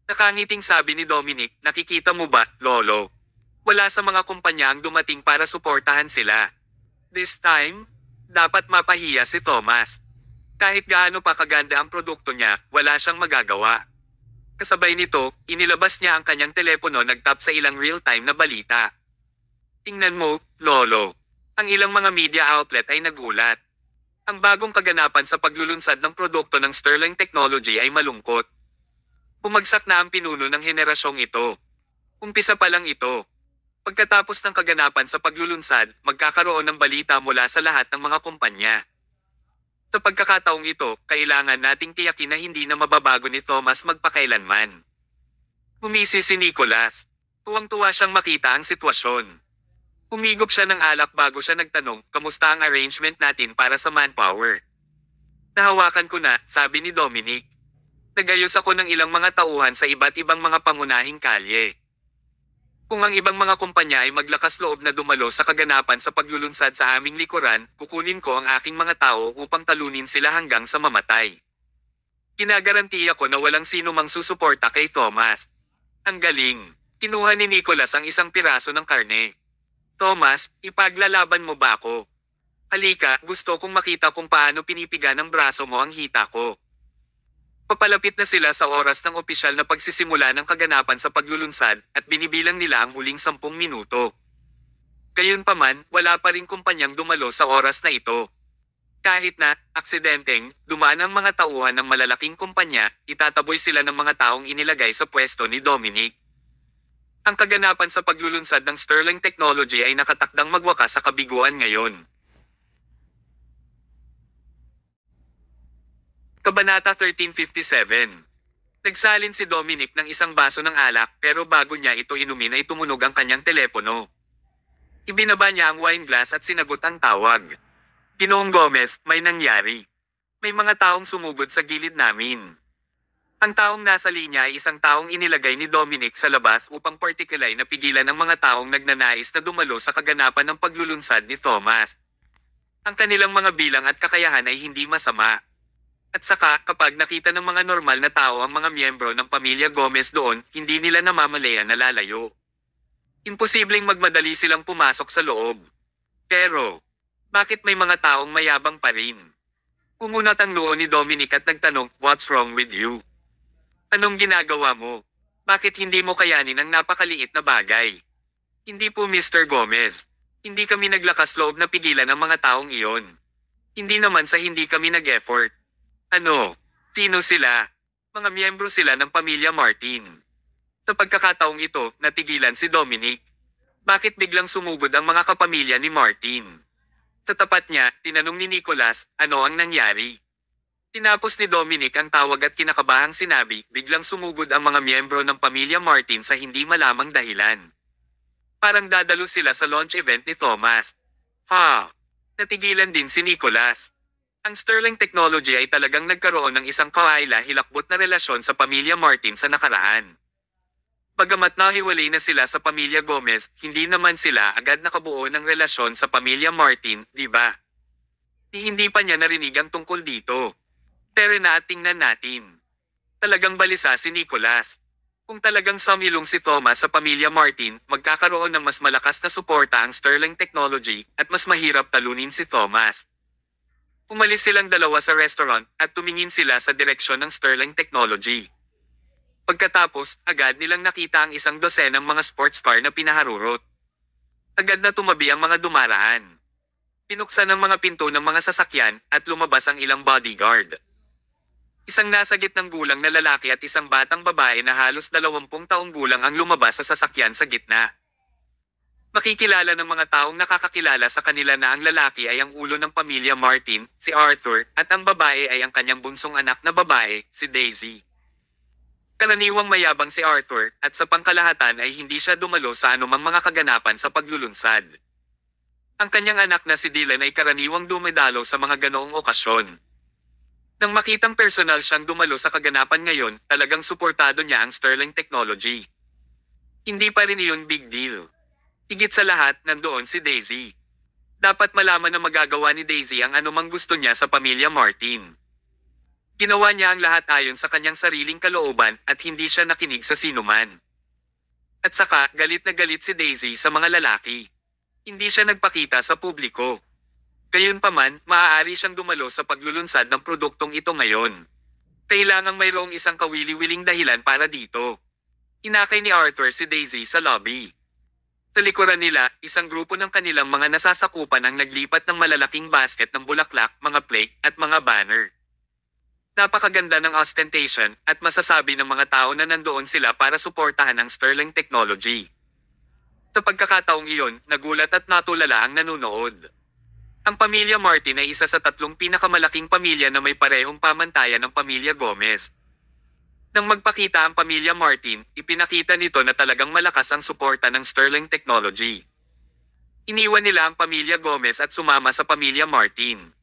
Nakangiting sabi ni Dominic, nakikita mo ba, Lolo? Wala sa mga kumpanya ang dumating para suportahan sila. This time, dapat mapahiya si Thomas. Kahit gaano pa kaganda ang produkto niya, wala siyang magagawa. Kasabay nito, inilabas niya ang kanyang telepono nagtap sa ilang real-time na balita. Tingnan mo, Lolo. Ang ilang mga media outlet ay nagulat. Ang bagong kaganapan sa paglulunsad ng produkto ng Sterling Technology ay malungkot. Bumagsak na ang pinuno ng henerasyong ito. Umpisa pa lang ito. Pagkatapos ng kaganapan sa paglulunsad, magkakaroon ng balita mula sa lahat ng mga kumpanya. Sa pagkakataong ito, kailangan nating tiyakin na hindi na mababago ni Thomas magpakailanman. Humisi si Nicholas. Tuwang-tuwa siyang makita ang sitwasyon. Humigop siya ng alak bago siya nagtanong, kamusta ang arrangement natin para sa manpower? Nahawakan ko na, sabi ni Dominic. Nagayos ako ng ilang mga tauhan sa iba't ibang mga pangunahing kalye. Kung ang ibang mga kumpanya ay maglakas loob na dumalo sa kaganapan sa paglulunsad sa aming likuran, kukunin ko ang aking mga tao upang talunin sila hanggang sa mamatay. Kinagarantiya ko na walang sino mang susuporta kay Thomas. Ang galing. Kinuha ni Nicholas ang isang piraso ng karne. Thomas, ipaglalaban mo ba ako? Halika, gusto kong makita kung paano pinipiga ng braso mo ang hita ko. Papalapit na sila sa oras ng opisyal na pagsisimula ng kaganapan sa paglulunsad at binibilang nila ang huling 10 minuto. Gayunpaman, wala pa ring kumpanyang dumalo sa oras na ito. Kahit na, aksidenteng, dumaan ang mga tauhan ng malalaking kumpanya, itataboy sila ng mga taong inilagay sa pwesto ni Dominic. Ang kaganapan sa paglulunsad ng Sterling Technology ay nakatakdang magwakas sa kabiguan ngayon. Kabanata 1357. Nagsalin si Dominic ng isang baso ng alak pero bago niya ito inumin ay tumunog ang kanyang telepono. Ibinaba niya ang wine glass at sinagot ang tawag. Ginoong Gomez, may nangyari. May mga taong sumugod sa gilid namin. Ang taong nasa linya ay isang taong inilagay ni Dominic sa labas upang partikulay na pigilan ang mga taong nagnanais na dumalo sa kaganapan ng paglulunsad ni Thomas. Ang kanilang mga bilang at kakayahan ay hindi masama. At saka, kapag nakita ng mga normal na tao ang mga miyembro ng pamilya Gomez doon, hindi nila namamalayan na lalayo. Imposibleng magmadali silang pumasok sa loob. Pero, bakit may mga taong mayabang pa rin? Umunat ang noo ni Dominic at nagtanong, "What's wrong with you? Anong ginagawa mo? Bakit hindi mo kayanin ang napakaliit na bagay?" "Hindi po Mr. Gomez. Hindi kami naglakas loob na pigilan ang mga taong iyon. Hindi naman sa hindi kami nag-effort." "Ano? Sino sila?" "Mga miyembro sila ng pamilya Martin." Sa pagkakataong ito, natigilan si Dominic. Bakit biglang sumugod ang mga kapamilya ni Martin? Sa tapat niya, tinanong ni Nicholas, ano ang nangyari? Tinapos ni Dominic ang tawag at kinakabahang sinabi, biglang sumugod ang mga miyembro ng pamilya Martin sa hindi malamang dahilan. Parang dadalo sila sa launch event ni Thomas. Ha! Natigilan din si Nicholas. Ang Sterling Technology ay talagang nagkaroon ng isang kawaila-hilakbot na relasyon sa pamilya Martin sa nakaraan. Bagamat nahiwalay na sila sa pamilya Gomez, hindi naman sila agad nakabuo ng relasyon sa pamilya Martin, di ba? Hindi pa niya narinig ang tungkol dito. Pero tingnan natin. Talagang balisa si Nicholas. Kung talagang sumilong si Thomas sa pamilya Martin, magkakaroon ng mas malakas na suporta ang Sterling Technology at mas mahirap talunin si Thomas. Umalis silang dalawa sa restaurant at tumingin sila sa direksyon ng Sterling Technology. Pagkatapos, agad nilang nakita ang isang dosenang mga sports car na pinaharurot. Agad na tumabi ang mga dumaraan. Pinuksan ang mga pinto ng mga sasakyan at lumabas ang ilang bodyguard. Isang nasa gitnang gulang na lalaki at isang batang babae na halos 20 taong gulang ang lumabas sa sasakyan sa gitna. Makikilala ng mga taong nakakakilala sa kanila na ang lalaki ay ang ulo ng pamilya Martin, si Arthur, at ang babae ay ang kanyang bunsong anak na babae, si Daisy. Karaniwang mayabang si Arthur, at sa pangkalahatan ay hindi siya dumalo sa anumang mga kaganapan sa paglulunsad. Ang kanyang anak na si Dylan ay karaniwang dumedalo sa mga ganoong okasyon. Nang makitang personal siyang dumalo sa kaganapan ngayon, talagang suportado niya ang Sterling Technology. Hindi pa rin iyon big deal. Higit sa lahat, nandoon si Daisy. Dapat malaman na magagawa ni Daisy ang anumang gusto niya sa pamilya Martin. Ginawa niya ang lahat ayon sa kanyang sariling kalooban at hindi siya nakinig sa sinuman. At saka, galit na galit si Daisy sa mga lalaki. Hindi siya nagpakita sa publiko. Gayunpaman, maaari siyang dumalo sa paglulunsad ng produktong ito ngayon. Kailangang mayroong isang kawili-wiling dahilan para dito. Inakay ni Arthur si Daisy sa lobby. Sa likuran nila, isang grupo ng kanilang mga nasasakupan ang naglipat ng malalaking basket ng bulaklak, mga plate, at mga banner. Napakaganda ng ostentation at masasabi ng mga tao na nandoon sila para suportahan ang Sterling Technology. Sa pagkakataong iyon, nagulat at natulala ang nanunood. Ang pamilya Martin ay isa sa 3 pinakamalaking pamilya na may parehong pamantayan ng pamilya Gomez. Nang magpakita ang pamilya Martin, ipinakita nito na talagang malakas ang suporta ng Sterling Technology. Iniwan nila ang pamilya Gomez at sumama sa pamilya Martin.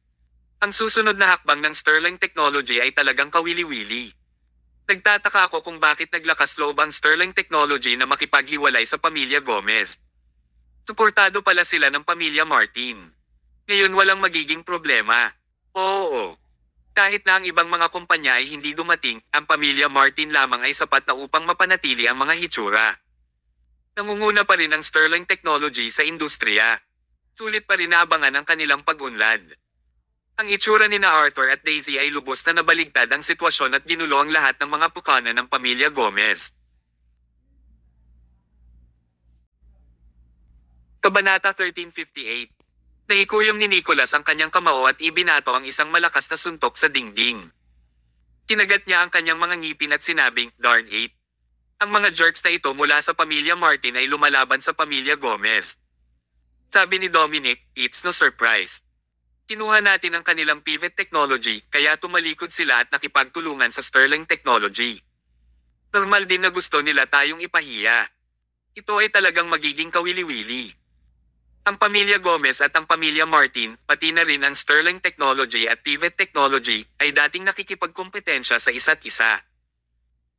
Ang susunod na hakbang ng Sterling Technology ay talagang kawili-wili. Nagtataka ako kung bakit naglakas loob ang Sterling Technology na makipaghiwalay sa pamilya Gomez. Suportado pala sila ng pamilya Martin. Ngayon walang magiging problema. Oo. Kahit na ang ibang mga kumpanya ay hindi dumating, ang pamilya Martin lamang ay sapat na upang mapanatili ang mga hitsura. Nangunguna pa rin ang Sterling Technology sa industriya. Sulit pa rin naabangan ang kanilang pag-unlad. Ang itsura ni na Arthur at Daisy ay lubos na nabaligtad ang sitwasyon at ginulo ang lahat ng mga pukana ng pamilya Gomez. Kabanata 1358. Naikuyom ni Nicholas ang kanyang kamao at ibinato ang isang malakas na suntok sa dingding. Kinagat niya ang kanyang mga ngipin at sinabing, "Darn it. Ang mga jerks na ito mula sa pamilya Martin ay lumalaban sa pamilya Gomez." Sabi ni Dominic, "It's no surprise. Kinuha natin ang kanilang pivot technology kaya tumalikod sila at nakipagtulungan sa Sterling Technology. Normal din na gusto nila tayong ipahiya. Ito ay talagang magiging kawili-wili." Ang pamilya Gomez at ang pamilya Martin, pati na rin ang Sterling Technology at Pivot Technology, ay dating nakikipagkompetensya sa isa't isa.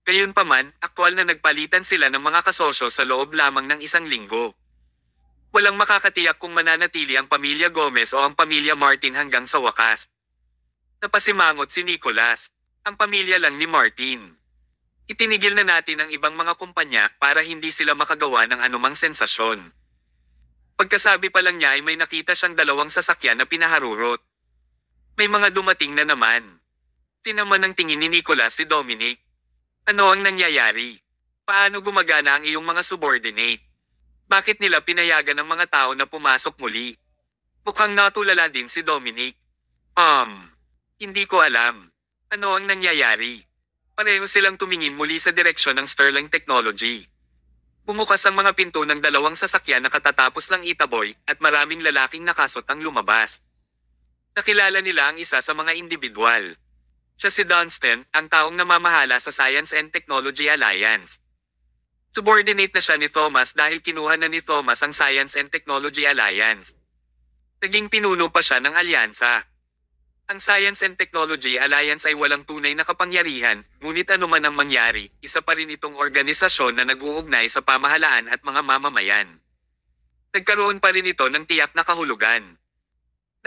Gayunpaman, aktwal na nagpalitan sila ng mga kasosyo sa loob lamang ng isang linggo. Walang makakatiyak kung mananatili ang pamilya Gomez o ang pamilya Martin hanggang sa wakas. Napasimangot si Nicholas, ang pamilya lang ni Martin. Itinigil na natin ang ibang mga kumpanya para hindi sila makagawa ng anumang sensasyon. Pagkasabi pa lang niya ay may nakita siyang dalawang sasakyan na pinaharurot. May mga dumating na naman. Tinaman ng tingin ni Nicholas si Dominic. Ano ang nangyayari? Paano gumagana ang iyong mga subordinate? Bakit nila pinayagan ng mga tao na pumasok muli? Mukhang natulala din si Dominic. Hindi ko alam. Ano ang nangyayari? Pareho silang tumingin muli sa direksyon ng Sterling Technology. Bumukas ang mga pinto ng dalawang sasakyan na katatapos lang itaboy at maraming lalaking nakasot ang lumabas. Nakilala nila ang isa sa mga individual. Siya si Dunstan, ang taong namamahala sa Science and Technology Alliance. Subordinate na siya ni Thomas dahil kinuha na ni Thomas ang Science and Technology Alliance. Naging pinuno pa siya ng alyansa. Ang Science and Technology Alliance ay walang tunay na kapangyarihan, ngunit anuman ang mangyari, isa pa rin itong organisasyon na nag-uugnay sa pamahalaan at mga mamamayan. Nagkaroon pa rin ito ng tiyak na kahulugan.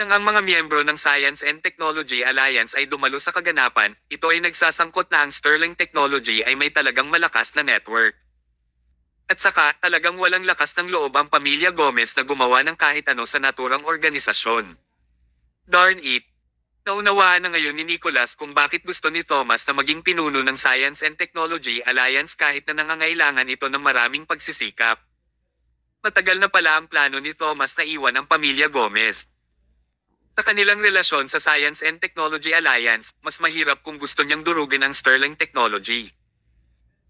Nang ang mga miyembro ng Science and Technology Alliance ay dumalo sa kaganapan, ito ay nagsasangkot na ang Sterling Technology ay may talagang malakas na network. At saka, talagang walang lakas ng loob ang pamilya Gomez na gumawa ng kahit ano sa naturang organisasyon. Darn it! Naunawaan na ngayon ni Nicholas kung bakit gusto ni Thomas na maging pinuno ng Science and Technology Alliance kahit na nangangailangan ito ng maraming pagsisikap. Matagal na pala ang plano ni Thomas na iwan ang pamilya Gomez. Sa kanilang relasyon sa Science and Technology Alliance, mas mahirap kung gusto niyang durugin ang Sterling Technology.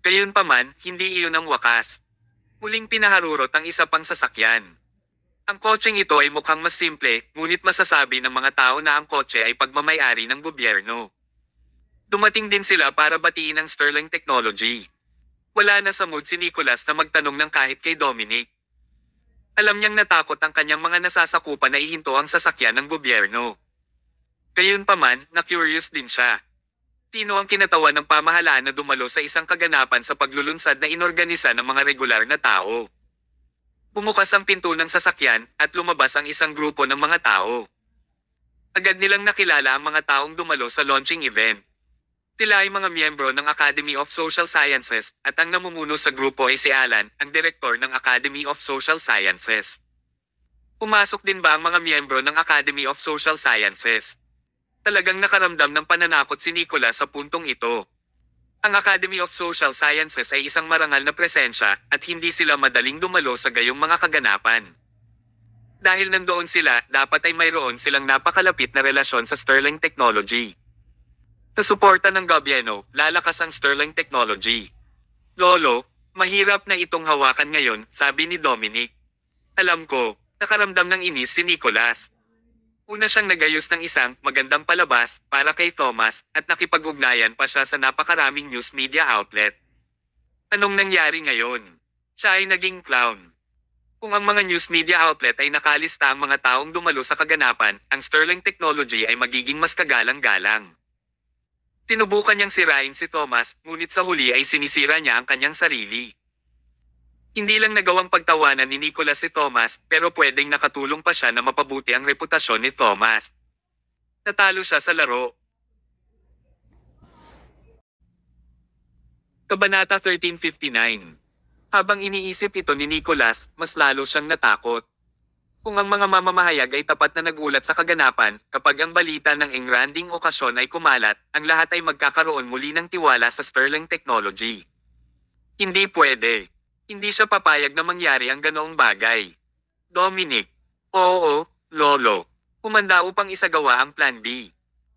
Gayunpaman, hindi iyon ang wakas. Muling pinaharurot ang isa pang sasakyan. Ang kotseng ito ay mukhang mas simple, ngunit masasabi ng mga tao na ang kotse ay pagmamayari ng gobyerno. Dumating din sila para batiin ang Sterling Technology. Wala na sa mood si Nicholas na magtanong ng kahit kay Dominic. Alam niyang natakot ang kanyang mga nasasakupan na ihinto ang sasakyan ng gobyerno. Gayunpaman, na-curious din siya. Sino ang kinatawan ng pamahalaan na dumalo sa isang kaganapan sa paglulunsad na inorganisa ng mga regular na tao? Bumukas ang pinto ng sasakyan at lumabas ang isang grupo ng mga tao. Agad nilang nakilala ang mga taong dumalo sa launching event. Sila ay mga miyembro ng Academy of Social Sciences at ang namumuno sa grupo ay si Alan, ang direktor ng Academy of Social Sciences. Pumasok din ba ang mga miyembro ng Academy of Social Sciences? Talagang nakaramdam ng pananakot si Nicholas sa puntong ito. Ang Academy of Social Sciences ay isang marangal na presensya at hindi sila madaling dumalo sa gayong mga kaganapan. Dahil nandoon sila, dapat ay mayroon silang napakalapit na relasyon sa Sterling Technology. Sa suporta ng gobyerno, lalakas ang Sterling Technology. Lolo, mahirap na itong hawakan ngayon, sabi ni Dominic. Alam ko, nakaramdam ng inis si Nicholas. Una siyang nagayos ng isang magandang palabas para kay Thomas at nakipag-ugnayan pa siya sa napakaraming news media outlet. Anong nangyari ngayon? Siya ay naging clown. Kung ang mga news media outlet ay nakalista ang mga taong dumalo sa kaganapan, ang Sterling Technology ay magiging mas kagalang-galang. Tinubukan niyang sirain si Thomas, ngunit sa huli ay sinisira niya ang kanyang sarili. Hindi lang nagawang pagtawanan ni Nicholas si Thomas, pero pwedeng nakatulong pa siya na mapabuti ang reputasyon ni Thomas. Natalo siya sa laro. Kabanata 1359. Habang iniisip ito ni Nicholas, mas lalo siyang natakot. Kung ang mga mamamahayag ay tapat na nagulat sa kaganapan, kapag ang balita ng engranding okasyon ay kumalat, ang lahat ay magkakaroon muli ng tiwala sa Sterling Technology. Hindi pwede. Hindi siya papayag na mangyari ang ganoong bagay. Dominic. Oo, Lolo. Kumanda upang isagawa ang Plan B.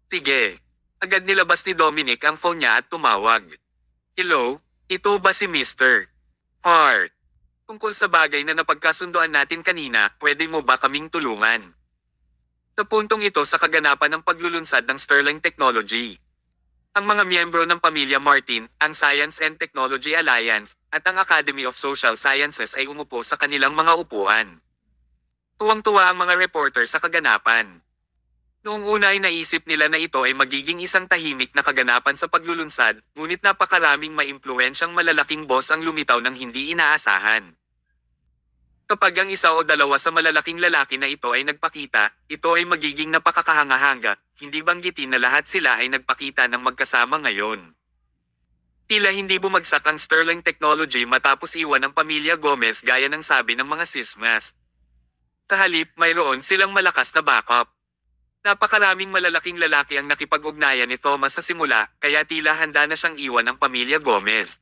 Sige. Agad nilabas ni Dominic ang phone niya at tumawag. Hello? Ito ba si Mr. Hart? Tungkol sa bagay na napagkasundoan natin kanina, pwede mo ba kaming tulungan? Sa puntong ito sa kaganapan ng paglulunsad ng Sterling Technology. Ang mga miyembro ng pamilya Martin, ang Science and Technology Alliance, at ang Academy of Social Sciences ay umupo sa kanilang mga upuan. Tuwang-tuwa ang mga reporter sa kaganapan. Noong una ay naisip nila na ito ay magiging isang tahimik na kaganapan sa paglulunsad, ngunit napakaraming maimpluwensyang malalaking boss ang lumitaw ng hindi inaasahan. Kapag ang isa o dalawa sa malalaking lalaki na ito ay nagpakita, ito ay magiging napakakahanga-hanga, hindi banggitin na lahat sila ay nagpakita ng magkasama ngayon. Tila hindi bumagsak ang Sterling Technology matapos iwan ng pamilya Gomez gaya ng sabi ng mga sismas. Sa halip, mayroon silang malakas na backup. Napakaraming malalaking lalaki ang nakipag-ugnayan ni Thomas sa simula, kaya tila handa na siyang iwan ng pamilya Gomez.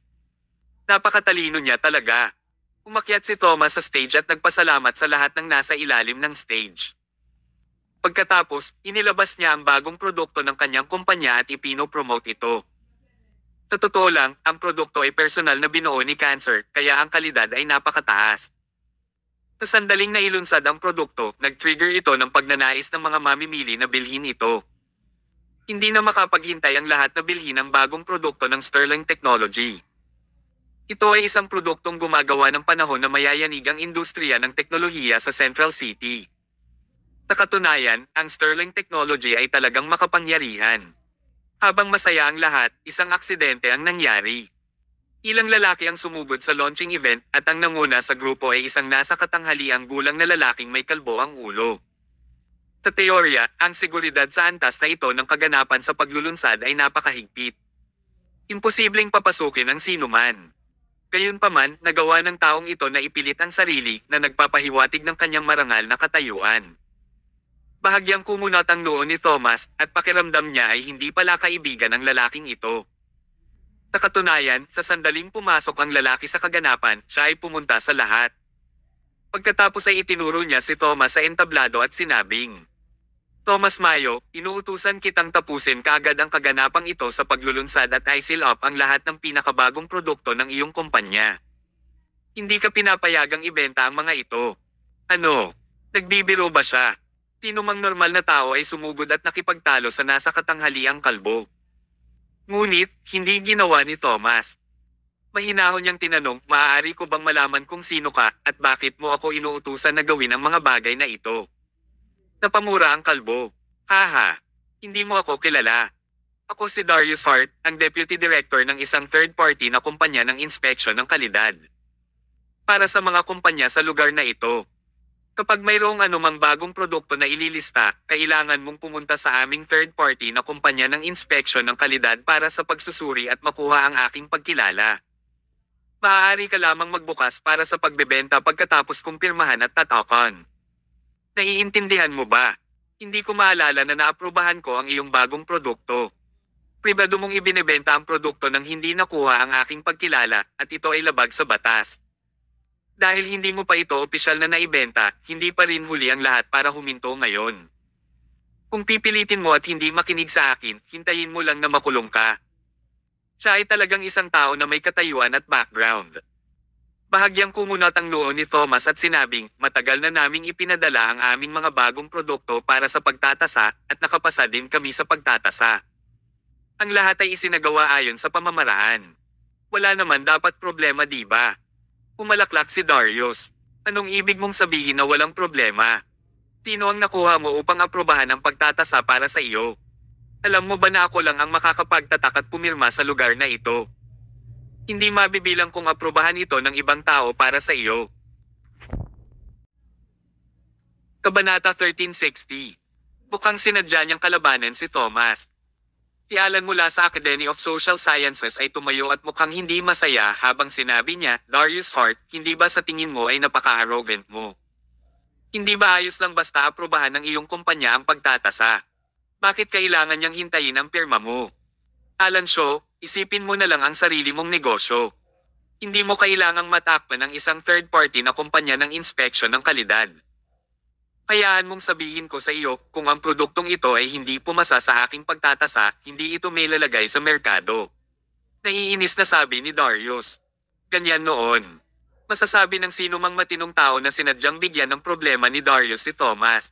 Napakatalino niya talaga. Umakyat si Thomas sa stage at nagpasalamat sa lahat ng nasa ilalim ng stage. Pagkatapos, inilabas niya ang bagong produkto ng kanyang kumpanya at ipino-promote ito. Sa totoo lang, ang produkto ay personal na binuo ni Cancer, kaya ang kalidad ay napakataas. Sa sandaling nailunsad ang produkto, nag-trigger ito ng pagnanais ng mga mamimili na bilhin ito. Hindi na makapaghintay ang lahat na bilhin ang bagong produkto ng Sterling Technology. Ito ay isang produktong gumagawa ng panahon na mayayanig ang industriya ng teknolohiya sa Central City. Sa katunayan, ang Sterling Technology ay talagang makapangyarihan. Habang masaya ang lahat, isang aksidente ang nangyari. Ilang lalaki ang sumugod sa launching event at ang nanguna sa grupo ay isang nasa katanghaliang gulang na lalaking may kalbo ang ulo. Sa teorya, ang seguridad sa antas na ito ng kaganapan sa paglulunsad ay napakahigpit. Imposibleng papasukin ang sinuman. Gayunpaman, nagawa ng taong ito na ipilit ang sarili na nagpapahiwatig ng kanyang marangal na katayuan. Bahagyang kumunat ang noo ni Thomas at pakiramdam niya ay hindi pala kaibigan ng lalaking ito. Sa katunayan, sa sandaling pumasok ang lalaki sa kaganapan, siya ay pumunta sa lahat. Pagkatapos ay itinuro niya si Thomas sa entablado at sinabing, Thomas Mayo, inuutusan kitang tapusin kaagad ang kaganapang ito sa paglulunsad at i-seal up ang lahat ng pinakabagong produkto ng iyong kumpanya. Hindi ka pinapayagang ibenta ang mga ito. Ano? Nagbibiro ba siya? Sino mang normal na tao ay sumugod at nakipagtalo sa nasa katanghaliang kalbo. Ngunit, hindi ginawa ni Thomas. Mahinahon niyang tinanong, maaari ko bang malaman kung sino ka at bakit mo ako inuutusan na gawin ang mga bagay na ito? Napamura ang kalbo. Haha, hindi mo ako kilala. Ako si Darius Hart, ang Deputy Director ng isang third party na kumpanya ng inspeksyon ng kalidad. Para sa mga kumpanya sa lugar na ito. Kapag mayroong anumang bagong produkto na ililista, kailangan mong pumunta sa aming third party na kumpanya ng inspeksyon ng kalidad para sa pagsusuri at makuha ang aking pagkilala. Maaari ka lamang magbukas para sa pagbebenta pagkatapos kumpirmahan at tatakan. Naiintindihan mo ba? Hindi ko maalala na naaprubahan ko ang iyong bagong produkto. Pribado mong ibinebenta ang produkto nang hindi nakuha ang aking pagkilala at ito ay labag sa batas. Dahil hindi mo pa ito opisyal na naibenta, hindi pa rin huli ang lahat para huminto ngayon. Kung pipilitin mo at hindi makinig sa akin, hintayin mo lang na makulong ka. Siya ay talagang isang tao na may katayuan at background. Bahagyang kumunat ang noo ni Thomas at sinabing, matagal na naming ipinadala ang aming mga bagong produkto para sa pagtatasa at nakapasa din kami sa pagtatasa. Ang lahat ay isinagawa ayon sa pamamaraan. Wala naman dapat problema, di ba? Umalaklak si Darius. Anong ibig mong sabihin na walang problema? Sino ang nakuha mo upang aprobahan ang pagtatasa para sa iyo? Alam mo ba na ako lang ang makakapagtatak at pumirma sa lugar na ito? Hindi mabibilang kung aprobahan ito ng ibang tao para sa iyo. Kabanata 1360. Mukhang sinadya niyang kalabanan si Thomas. Si Alan mula sa Academy of Social Sciences ay tumayo at mukhang hindi masaya habang sinabi niya, Darius Hart, hindi ba sa tingin mo ay napaka-arrogant mo? Hindi ba ayos lang basta aprobahan ng iyong kumpanya ang pagtatasa? Bakit kailangan niyang hintayin ang pirma mo? Alan Shaw, isipin mo na lang ang sarili mong negosyo. Hindi mo kailangang matakpan ng isang third party na kumpanya ng inspeksyon ng kalidad. Hayaan mong sabihin ko sa iyo, kung ang produktong ito ay hindi pumasa sa aking pagtatasa, hindi ito may lalagay sa merkado. Naiinis na sabi ni Darius. Ganyan noon. Masasabi ng sino mang matinong tao na sinadyang bigyan ng problema ni Darius si Thomas.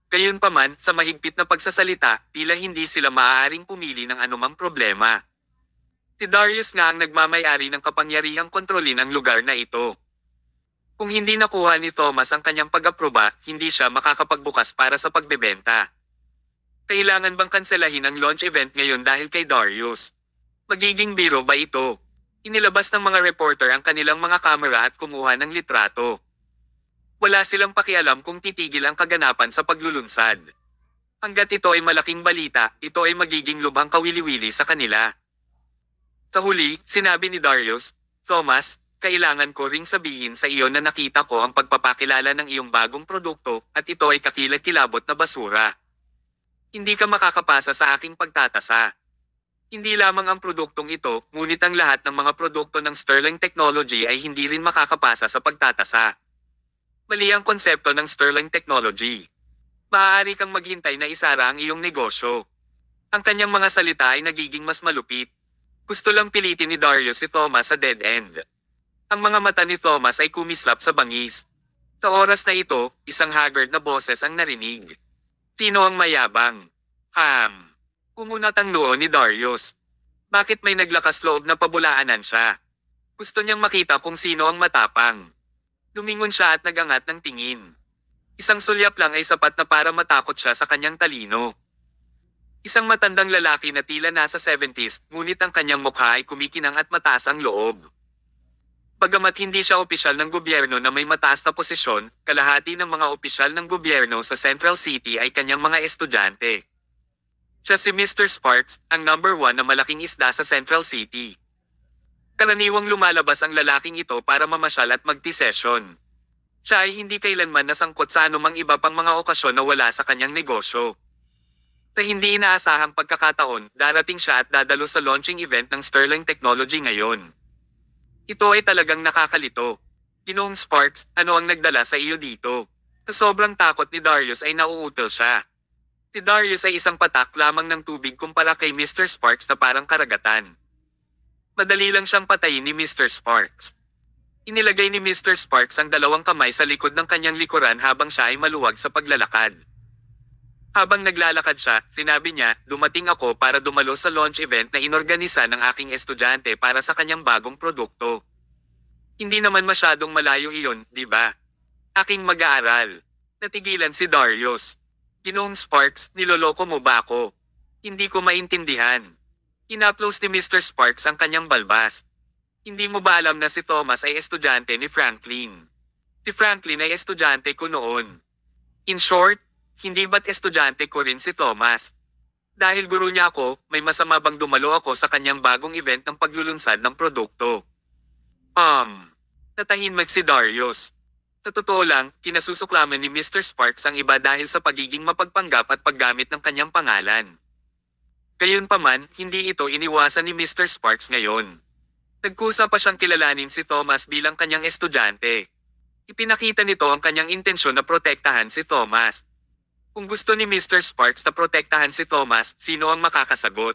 Gayunpaman, sa mahigpit na pagsasalita, tila hindi sila maaaring pumili ng anumang problema. Si Darius nga ang nagmamay-ari ng kapangyarihang kontrolin ang lugar na ito. Kung hindi nakuha ni Thomas ang kanyang pag-aproba, hindi siya makakapagbukas para sa pagbebenta. Kailangan bang kanselahin ang launch event ngayon dahil kay Darius? Magiging biro ba ito? Inilabas ng mga reporter ang kanilang mga kamera at kumuha ng litrato. Wala silang pakialam kung titigil ang kaganapan sa paglulunsad. Hanggat ito ay malaking balita, ito ay magiging lubhang kawili-wili sa kanila. Sa huli, sinabi ni Darius, Thomas, kailangan ko ring sabihin sa iyo na nakita ko ang pagpapakilala ng iyong bagong produkto at ito ay kakilat-kilabot na basura. Hindi ka makakapasa sa aking pagtatasa. Hindi lamang ang produktong ito, ngunit ang lahat ng mga produkto ng Sterling Technology ay hindi rin makakapasa sa pagtatasa. Mali ang konsepto ng Sterling Technology. Maaari kang maghintay na isara ang iyong negosyo. Ang kanyang mga salita ay nagiging mas malupit. Gusto lang pilitin ni Darius si Thomas sa dead end. Ang mga mata ni Thomas ay kumislap sa bangis. Sa oras na ito, isang haggard na boses ang narinig. Sino ang mayabang? Umunat ang noo ni Darius. Bakit may naglakas loob na pabulaanan siya? Gusto niyang makita kung sino ang matapang. Lumingon siya at nagangat ng tingin. Isang sulyap lang ay sapat na para matakot siya sa kanyang talino. Isang matandang lalaki na tila nasa 70s, ngunit ang kanyang mukha ay kumikinang at mataas ang loob. Bagamat hindi siya opisyal ng gobyerno na may mataas na posisyon, kalahati ng mga opisyal ng gobyerno sa Central City ay kanyang mga estudyante. Siya si Mr. Sparks, ang number 1 na malaking isda sa Central City. Karaniwang lumalabas ang lalaking ito para mamasyal at mag-tea-session. Siya ay hindi kailanman nasangkot sa anumang iba pang mga okasyon na wala sa kanyang negosyo. Sa hindi inaasahang pagkakataon, darating siya at dadalo sa launching event ng Sterling Technology ngayon. Ito ay talagang nakakalito. Ginoong Sparks, ano ang nagdala sa iyo dito? Sa sobrang takot ni Darius ay nauutal siya. Si Darius ay isang patak lamang ng tubig kumpara kay Mr. Sparks na parang karagatan. Madali lang siyang patayin ni Mr. Sparks. Inilagay ni Mr. Sparks ang dalawang kamay sa likod ng kanyang likuran habang siya ay maluwag sa paglalakad. Habang naglalakad siya, sinabi niya, dumating ako para dumalo sa launch event na inorganisa ng aking estudyante para sa kanyang bagong produkto. Hindi naman masyadong malayo iyon, di ba? Aking mag-aaral. Natigilan si Darius. Ginoong Sparks, niloloko mo ba ako? Hindi ko maintindihan. Inaplos ni Mr. Sparks ang kanyang balbas. Hindi mo ba alam na si Thomas ay estudyante ni Franklin? Si Franklin ay estudyante ko noon. In short, hindi ba't estudyante ko rin si Thomas? Dahil guro niya ako, may masama bang dumalo ako sa kanyang bagong event ng paglulunsad ng produkto? Natahimik si Darius. Sa totoo lang, kinasusuklaman ni Mr. Sparks ang iba dahil sa pagiging mapagpanggap at paggamit ng kanyang pangalan. Gayunpaman, hindi ito iniwasan ni Mr. Sparks ngayon. Nagkusa pa siyang kilalanin si Thomas bilang kanyang estudyante. Ipinakita nito ang kanyang intensyon na protektahan si Thomas. Kung gusto ni Mr. Sparks na protektahan si Thomas, sino ang makakasagot?